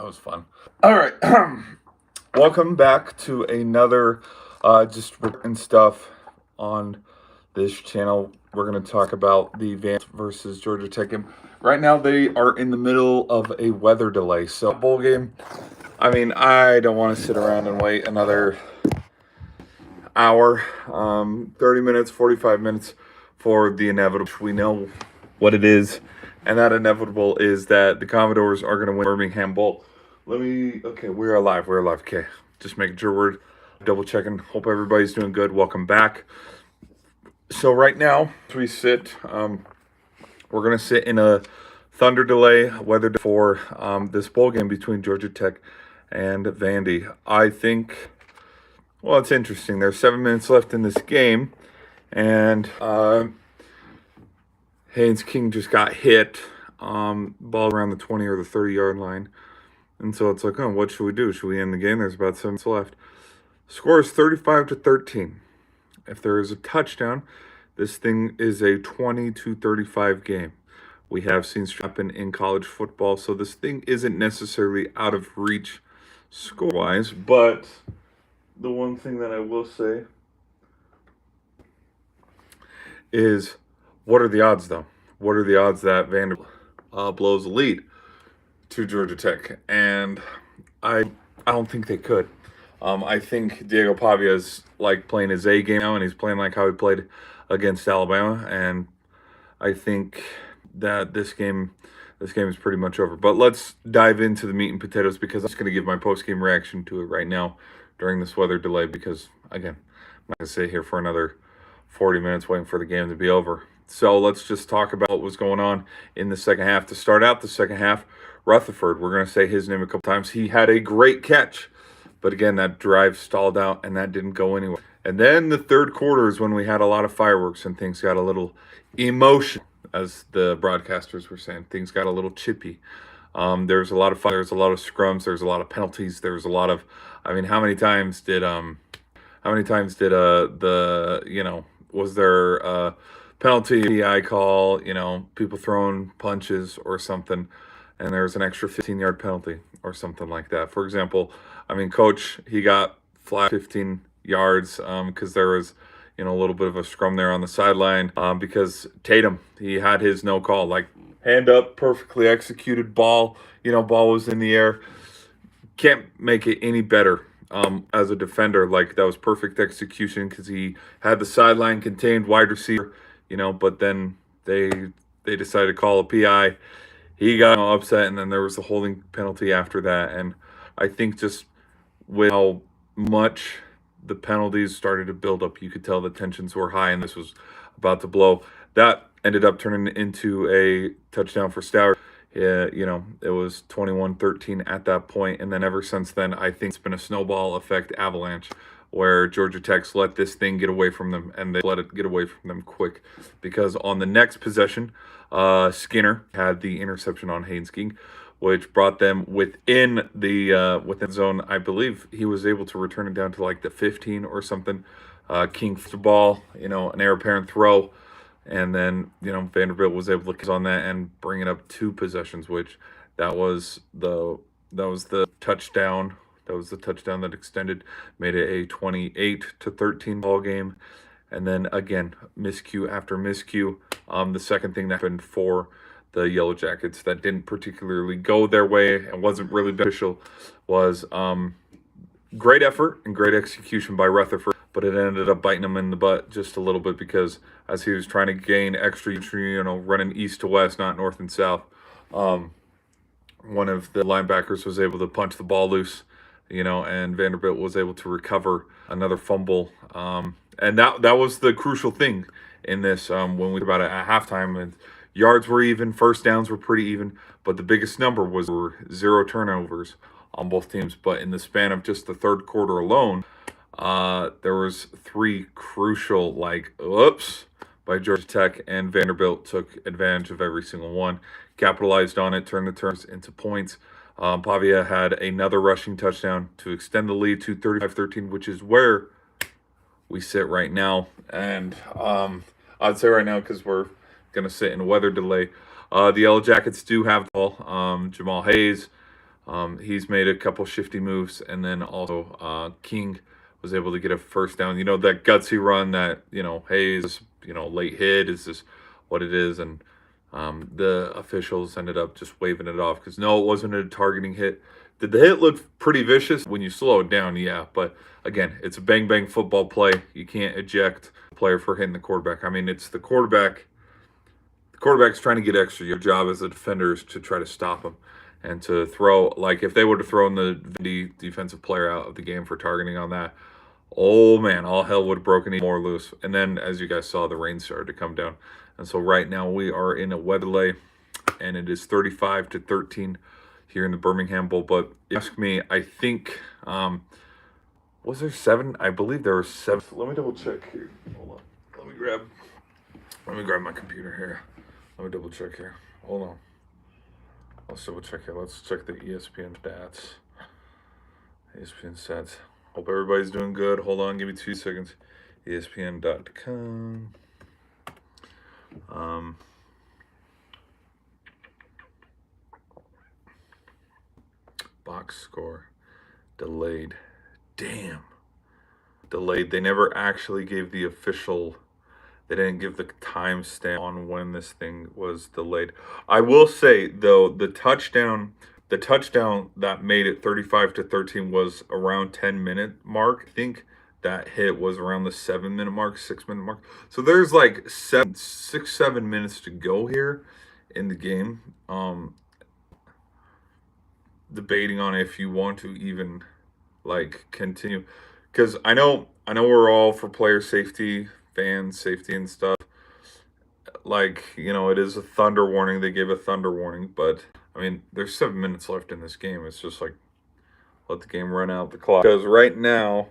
That was fun. All right. Welcome back to another just and stuff on this channel. We're going to talk about the Vans versus Georgia Tech game. Right now, they are in the middle of a weather delay. So, bowl game, I mean, I don't want to sit around and wait another hour, 30 minutes, 45 minutes for the inevitable. We know what it is, and that inevitable is that the Commodores are going to win Birmingham Bowl. Okay, we're alive. Okay, just making sure we're double checking. Hope everybody's doing good. Welcome back. So right now, as we sit, we're going to sit in a thunder delay, weather for this bowl game between Georgia Tech and Vandy. I think, well, it's interesting. There's 7 minutes left in this game, and Haynes King just got hit, ball around the 20 or the 30-yard line. And so it's like, oh, what should we do? Should we end the game? There's about 7 minutes left. Score is 35-13. If there is a touchdown, this thing is a 20-35 game. We have seen happen in college football, so this thing isn't necessarily out of reach score-wise. But the one thing that I will say is, what are the odds, though? What are the odds that Vanderbilt blows the lead to Georgia Tech? And I don't think they could. I think Diego Pavia is like playing his A game now, and he's playing like how he played against Alabama. And I think that this game is pretty much over. But let's dive into the meat and potatoes, because I'm just going to give my post-game reaction to it right now during this weather delay, because, again, I'm not going to sit here for another 40 minutes waiting for the game to be over. So let's just talk about what was going on in the second half. To start out the second half, Rutherford, we're going to say his name a couple times. He had a great catch, but again, that drive stalled out, and that didn't go anywhere. And then the third quarter is when we had a lot of fireworks, and things got a little emotional, as the broadcasters were saying. Things got a little chippy. There's a lot of fire. There's a lot of scrums. There's a lot of penalties. There's a lot of, I mean, how many times did was there a penalty I call, people throwing punches or something, and there's an extra 15-yard penalty or something like that. For example, I mean, Coach, he got flat 15 yards because there was, a little bit of a scrum there on the sideline because Tatum, he had his no call, like hand up, perfectly executed ball, ball was in the air. Can't make it any better as a defender. Like, that was perfect execution because he had the sideline contained, wide receiver, but then they decided to call a PI. He got upset, and then there was a holding penalty after that. And I think just with how much the penalties started to build up, you could tell the tensions were high, and this was about to blow. That ended up turning into a touchdown for Stowers. Yeah, it was 21-13 at that point, and then ever since then, I think it's been a snowball effect avalanche, where Georgia Tech's let this thing get away from them, and they let it get away from them quick, because on the next possession, Skinner had the interception on Haynes King, which brought them within the zone. I believe he was able to return it down to like the 15 or something. King the ball, an heir apparent throw, and then Vanderbilt was able to kick on that and bring it up 2 possessions, which that was the touchdown. That was the touchdown that extended, made it a 28-13 ball game. And then again, miscue after miscue. The second thing that happened for the Yellow Jackets that didn't particularly go their way and wasn't really beneficial was great effort and great execution by Rutherford, but it ended up biting him in the butt just a little bit, because as he was trying to gain extra, running east to west, not north and south, one of the linebackers was able to punch the ball loose, and Vanderbilt was able to recover another fumble. And that was the crucial thing in this when we talked about it at halftime. And yards were even, first downs were pretty even, but the biggest number was 0 turnovers on both teams. But in the span of just the third quarter alone, there was 3 crucial, oops, by Georgia Tech, and Vanderbilt took advantage of every single one, capitalized on it, turned the turns into points. Pavia had another rushing touchdown to extend the lead to 35-13, which is where we sit right now. And I'd say right now, because we're going to sit in a weather delay, the Yellow Jackets do have the ball. Jamal Hayes He's made a couple shifty moves, and then also King was able to get a first down. You know, that gutsy run that, hey, is this, late hit? Is this what it is? And the officials ended up just waving it off because no, it wasn't a targeting hit. Did the hit look pretty vicious when you slow it down? Yeah, but again, it's a bang bang football play. You can't eject the player for hitting the quarterback. I mean, it's the quarterback. The quarterback's trying to get extra. Your job as a defender is to try to stop him and to throw. Like if they would have thrown the defensive player out of the game for targeting on that, oh man, all hell would have broken even more loose. And then, as you guys saw, the rain started to come down. And so right now we are in a weather delay, and it is 35-13 here in the Birmingham Bowl. But ask me, I think was there 7? I believe there were 7. Let me double check here. Hold on. Let me grab my computer here. Let me double check here. Hold on. Let's double check here. Let's check the ESPN stats. ESPN stats. Hope everybody's doing good. Hold on, give me 2 seconds. ESPN.com. Box score. Delayed. Damn. Delayed. They never actually gave the official. They didn't give the timestamp on when this thing was delayed. I will say though, the touchdown that made it 35-13 was around 10-minute mark. I think that hit was around the 7-minute mark, 6-minute mark. So there's like 7 minutes to go here in the game. Debating on if you want to even like continue, because I know we're all for player safety, fan safety and stuff. Like, it is a thunder warning. They gave a thunder warning, but I mean, there's 7 minutes left in this game. It's just like, let the game run out the clock. Because right now,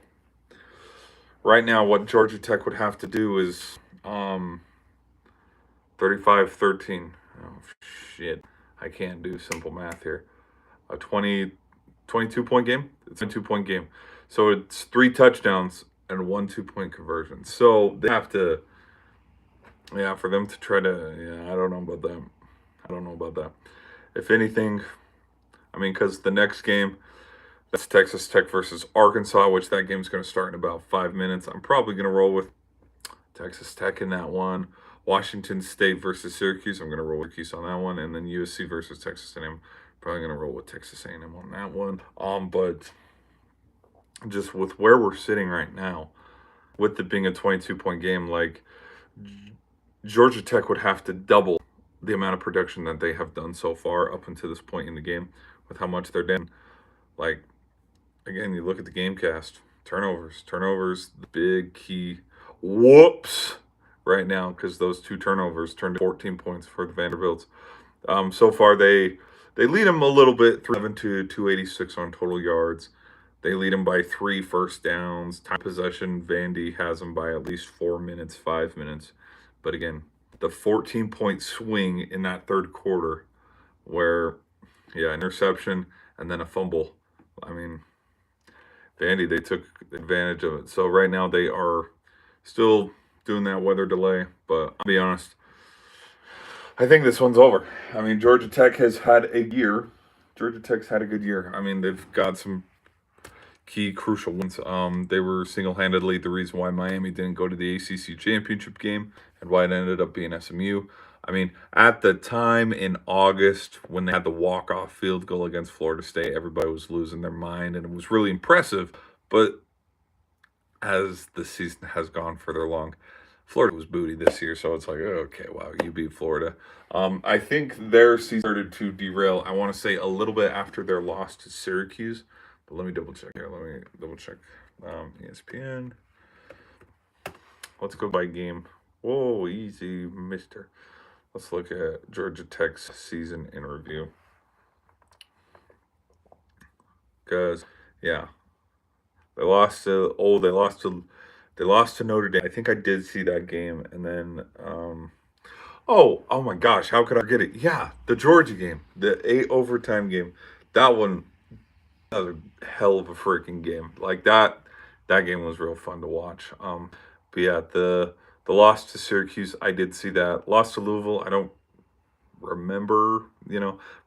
what Georgia Tech would have to do is 35-13. Oh, shit. I can't do simple math here. A 22-point game? It's a 2-point game. So it's 3 touchdowns and 1 2-point conversion. So they have to, for them to try to, I don't know about that. If anything, I mean, because the next game, that's Texas Tech versus Arkansas, which that game's going to start in about 5 minutes. I'm probably going to roll with Texas Tech in that one. Washington State versus Syracuse, I'm going to roll with Syracuse on that one. And then USC versus Texas A&M, probably going to roll with Texas A&M on that one. But just with where we're sitting right now, with it being a 22-point game, like Georgia Tech would have to double the amount of production that they have done so far up until this point in the game with how much they're down. Like, again, you look at the game cast, turnovers, the big key. Whoops! Right now, because those 2 turnovers turned to 14 points for the Vanderbilts. So far, they lead them a little bit, 7 to 286 on total yards. They lead them by 3 first downs. Time possession, Vandy has them by at least 4 minutes, 5 minutes. But again, the 14-point swing in that third quarter where, interception and then a fumble. I mean, Vandy, they took advantage of it. So right now they are still doing that weather delay. But I'll be honest, I think this one's over. I mean, Georgia Tech has had a year. Georgia Tech's had a good year. I mean, they've got some key crucial wins. They were single-handedly the reason why Miami didn't go to the ACC championship game and why it ended up being SMU. I mean, at the time in August when they had the walk-off field goal against Florida State, everybody was losing their mind, and it was really impressive. But as the season has gone further along, Florida was booty this year, so it's like, okay, wow, you beat Florida. I think their season started to derail, I want to say, a little bit after their loss to Syracuse. But let me double check here. ESPN. Let's go by game. Whoa, easy, mister. Let's look at Georgia Tech's season in review. Because, they lost to Notre Dame. I think I did see that game. And then, oh my gosh, how could I forget it? Yeah, the Georgia game, the 8 overtime game. That was a hell of a freaking game. Like that game was real fun to watch. But yeah, the loss to Syracuse, I did see that. Loss to Louisville, I don't remember,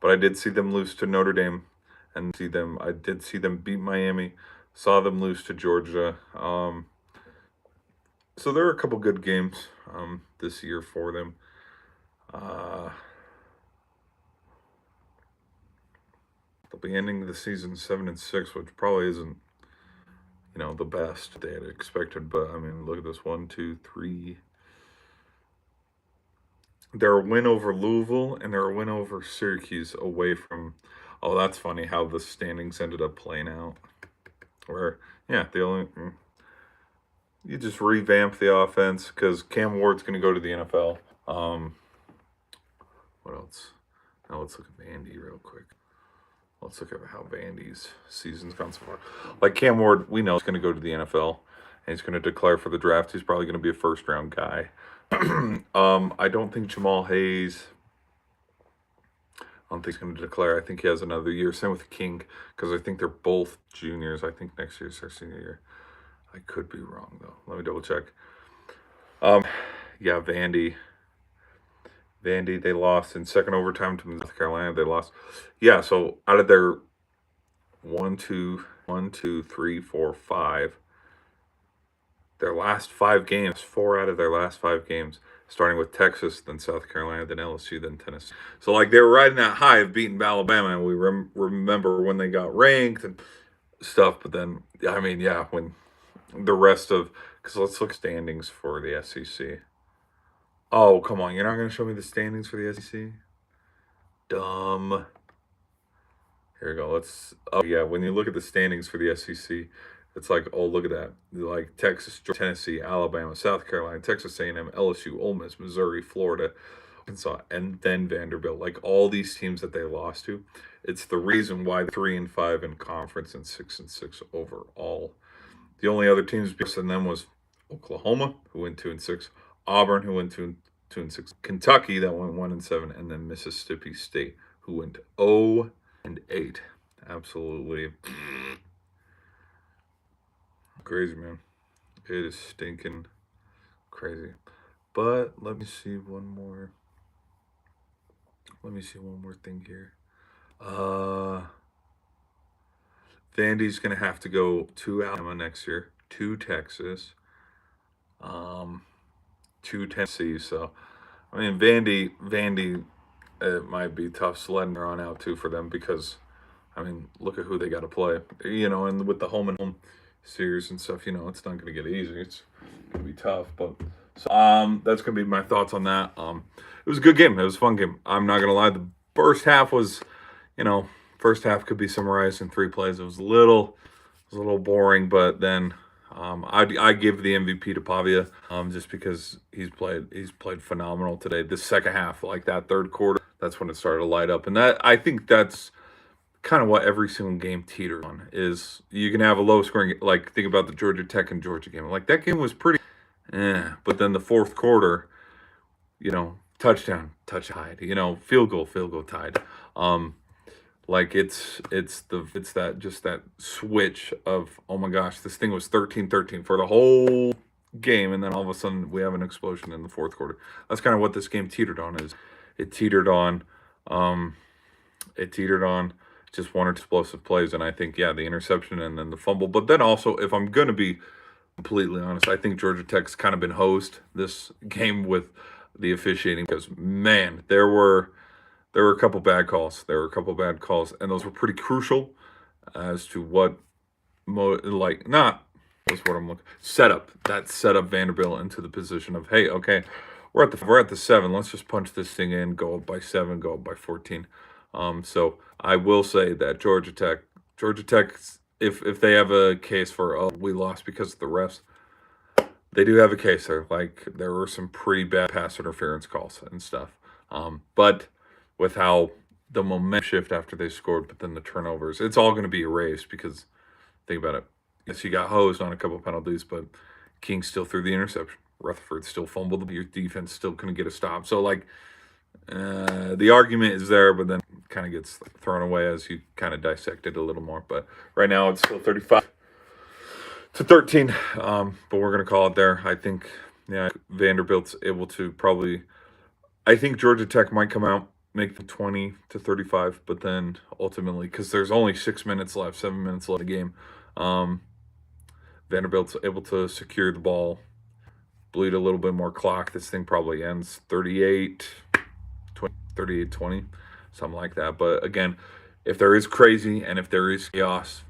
but I did see them lose to Notre Dame. and see them. I did see them beat Miami, saw them lose to Georgia. So there are a couple good games this year for them. Uh, they'll be ending the season 7-6, which probably isn't the best they had expected. But I mean, look at this: 1, 2, 3. They're a win over Louisville and they're a win over Syracuse away from. Oh, that's funny how the standings ended up playing out. Where you just revamp the offense because Cam Ward's going to go to the NFL. What else? Now let's look at Vandy real quick. Let's look at how Vandy's season's gone so far. Like Cam Ward, we know he's going to go to the NFL and he's going to declare for the draft. He's probably going to be a first-round guy. I don't think Jamal Hayes. I don't think he's going to declare. I think he has another year. Same with King, because I think they're both juniors. I think next year's their senior year. I could be wrong though. Let me double check. Yeah, Vandy, they lost in second overtime to North Carolina. They lost. Yeah, so out of their 1, 2, 3, 4, 5. Their last 5 games, 4 out of their last 5 games, starting with Texas, then South Carolina, then LSU, then Tennessee. So, like, they were riding that high of beating Alabama, and we remember when they got ranked and stuff. But then, I mean, yeah, when the rest of, because let's look standings for the SEC. Oh, come on, you're not going to show me the standings for the SEC? Dumb. Here we go. Oh, yeah, when you look at the standings for the SEC, it's like, oh, look at that. Like Texas, Tennessee, Alabama, South Carolina, Texas A&M, LSU, Ole Miss, Missouri, Florida, Arkansas, and then Vanderbilt. Like all these teams that they lost to, it's the reason why they're 3-5 in conference and 6-6 overall. The only other teams besides them was Oklahoma, who went 2-6, Auburn, who went 2-6, Kentucky, that went 1-7, and then Mississippi State, who went 0-8. Absolutely crazy, man. It is stinking crazy. But let me see one more thing here. Vandy's gonna have to go to Alabama next year, to Texas, to Tennessee. So I mean Vandy it might be tough sledding on out too for them, because I mean, look at who they got to play. And with the home and home series and stuff, it's not going to get easy. It's going to be tough. But so, that's going to be my thoughts on that. It was a good game. It was a fun game. I'm not going to lie. The first half was, first half could be summarized in 3 plays. It was a little boring, but then I give the MVP to Pavia, just because he's played phenomenal today. The second half, like that third quarter, that's when it started to light up, and I think that's kind of what every single game teeters on. Is you can have a low scoring, like think about the Georgia Tech and Georgia game. Like that game was pretty, but then the fourth quarter, touchdown, tied. Field goal tied. Like it's that switch of, oh my gosh, this thing was 13-13 for the whole game, and then all of a sudden we have an explosion in the fourth quarter. That's kind of what this game teetered on. It teetered on just one or two explosive plays, and I think the interception and then the fumble. But then also, if I'm going to be completely honest, I think Georgia Tech's kind of been hosed this game with the officiating, because man, there were a couple bad calls. And those were pretty crucial as to what set up Vanderbilt into the position of, hey, okay, we're at the 7. Let's just punch this thing in, go up by 7, go up by 14. So I will say that Georgia Tech, if they have a case for, we lost because of the refs, they do have a case there. Like there were some pretty bad pass interference calls and stuff. But with how the momentum shift after they scored, but then the turnovers, it's all going to be erased, because think about it. Yes, you got hosed on a couple of penalties, but King still threw the interception. Rutherford still fumbled. Your defense still couldn't get a stop. So like, the argument is there, but then kind of gets thrown away as you kind of dissect it a little more. But right now it's still 35-13. But we're gonna call it there. I think Vanderbilt's able to probably. I think Georgia Tech might come out make the 20 to 35, but then ultimately, because there's only 6 minutes left, 7 minutes left in the game, Vanderbilt's able to secure the ball, bleed a little bit more clock. This thing probably ends 38-20, something like that. But again, if there is crazy and if there is chaos,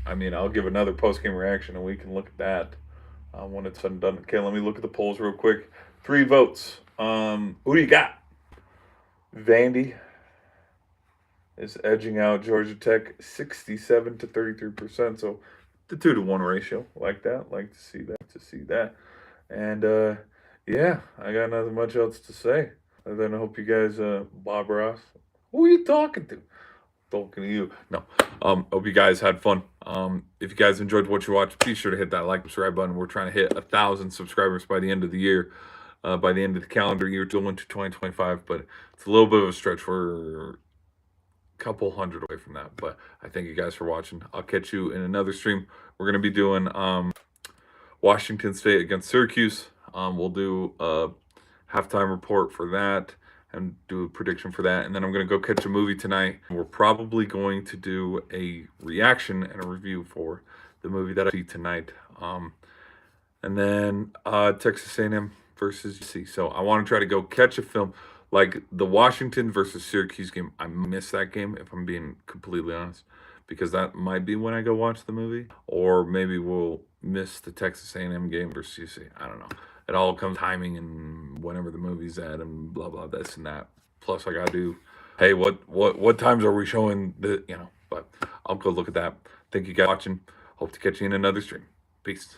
I mean, I'll give another post-game reaction and we can look at that when it's said and done. Okay, let me look at the polls real quick. 3 votes. Who do you got? Vandy is edging out Georgia Tech 67 to 33%. So the 2-to-1 ratio. Like that. Like to see that. And yeah, I got nothing much else to say. Other than I hope you guys, Bob Ross. Who are you talking to? Talking to you. No. Hope you guys had fun. If you guys enjoyed what you watched, be sure to hit that like, subscribe button. We're trying to hit 1,000 subscribers by the end of the year. By the end of the calendar year, going to 2025, but it's a little bit of a stretch. We're a couple hundred away from that, but I thank you guys for watching. I'll catch you in another stream. We're going to be doing Washington State against Syracuse. We'll do a halftime report for that and do a prediction for that, and then I'm going to go catch a movie tonight. We're probably going to do a reaction and a review for the movie that I see tonight, and then Texas A&M versus UC. So I want to try to go catch a film like the Washington versus Syracuse game. I missed that game, if I'm being completely honest, because that might be when I go watch the movie, or maybe we'll miss the Texas A&M game versus UC. I don't know. It all comes timing and whenever the movie's at and blah blah this and that. Plus I gotta do, hey, what times are we showing the, but I'll go look at that. Thank you guys for watching. Hope to catch you in another stream. Peace.